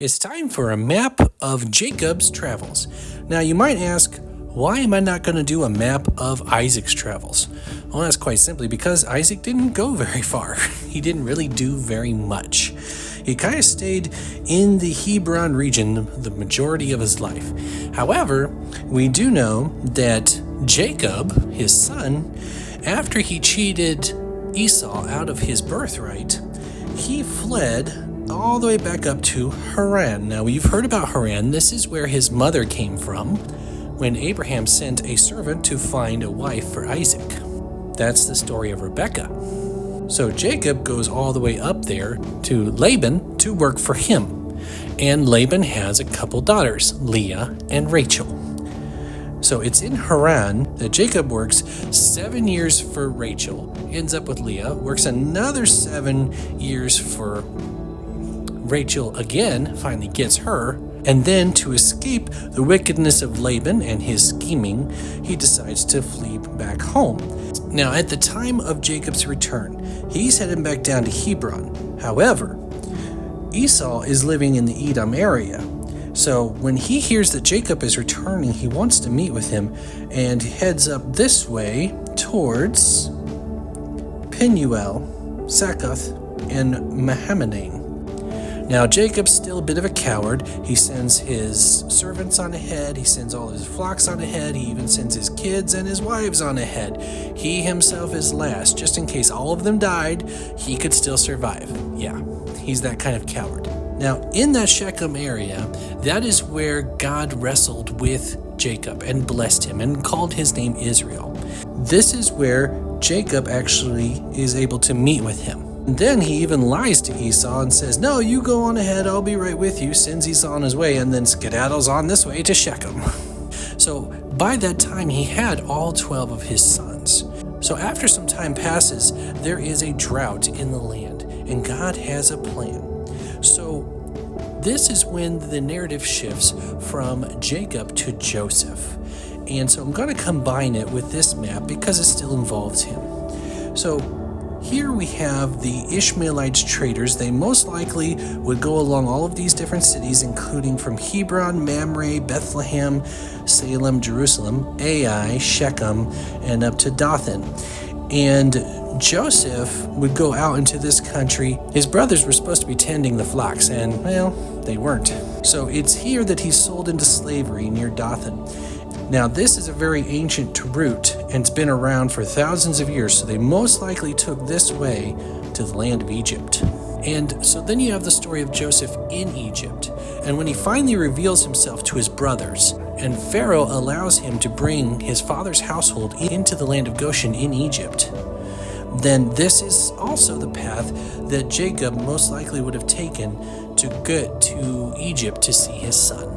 It's time for a map of Jacob's travels. Now, you might ask, why am I not going to do a map of Isaac's travels? Well, that's quite simply because Isaac didn't go very far. He didn't really do very much. He kind of stayed in the Hebron region the majority of his life. However, we do know that Jacob, his son, after he cheated Esau out of his birthright, he fled all the way back up to Haran. Now, you've heard about Haran. This is where his mother came from when Abraham sent a servant to find a wife for Isaac. That's the story of Rebekah. So Jacob goes all the way up there to Laban to work for him. And Laban has a couple daughters, Leah and Rachel. So it's in Haran that Jacob works 7 years for Rachel, ends up with Leah, works another 7 years for Rachel again, finally gets her, and then to escape the wickedness of Laban and his scheming, he decides to flee back home. Now, at the time of Jacob's return, he's heading back down to Hebron. However, Esau is living in the Edom area. So when he hears that Jacob is returning, he wants to meet with him and heads up this way towards Penuel, Succoth, and Mahanaim. Now, Jacob's still a bit of a coward. He sends his servants on ahead. He sends all his flocks on ahead. He even sends his kids and his wives on ahead. He himself is last. Just in case all of them died, he could still survive. Yeah, he's that kind of coward. Now, in that Shechem area, that is where God wrestled with Jacob and blessed him and called his name Israel. This is where Jacob actually is able to meet with him. And then he even lies to Esau and says, "No, you go on ahead, I'll be right with you," sends Esau on his way, and then skedaddles on this way to Shechem. So by that time, he had all 12 of his sons. So after some time passes, there is a drought in the land, and God has a plan. So this is when the narrative shifts from Jacob to Joseph. And so I'm going to combine it with this map because it still involves him. So here we have the Ishmaelites traders. They most likely would go along all of these different cities, including from Hebron, Mamre, Bethlehem, Salem, Jerusalem, Ai, Shechem, and up to Dothan. And Joseph would go out into this country. His brothers were supposed to be tending the flocks, and, well, they weren't. So it's here that he's sold into slavery near Dothan. Now, this is a very ancient route, and it's been around for thousands of years, so they most likely took this way to the land of Egypt. And so then you have the story of Joseph in Egypt, and when he finally reveals himself to his brothers, and Pharaoh allows him to bring his father's household into the land of Goshen in Egypt, then this is also the path that Jacob most likely would have taken to get to Egypt to see his son.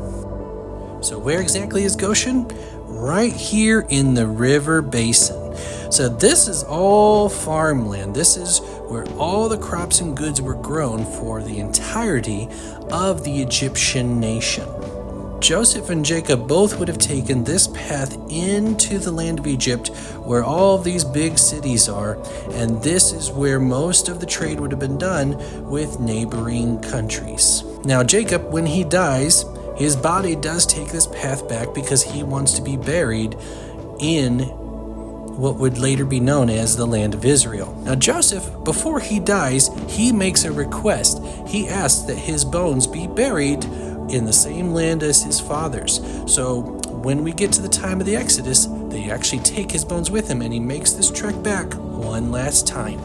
So where exactly is Goshen? Right here in the river basin. So this is all farmland. This is where all the crops and goods were grown for the entirety of the Egyptian nation. Joseph and Jacob both would have taken this path into the land of Egypt where all these big cities are, and this is where most of the trade would have been done with neighboring countries. Now, Jacob, when he dies, his body does take this path back because he wants to be buried in what would later be known as the land of Israel. Now, Joseph, before he dies, he makes a request. He asks that his bones be buried in the same land as his fathers. So when we get to the time of the Exodus, they actually take his bones with him, and he makes this trek back one last time.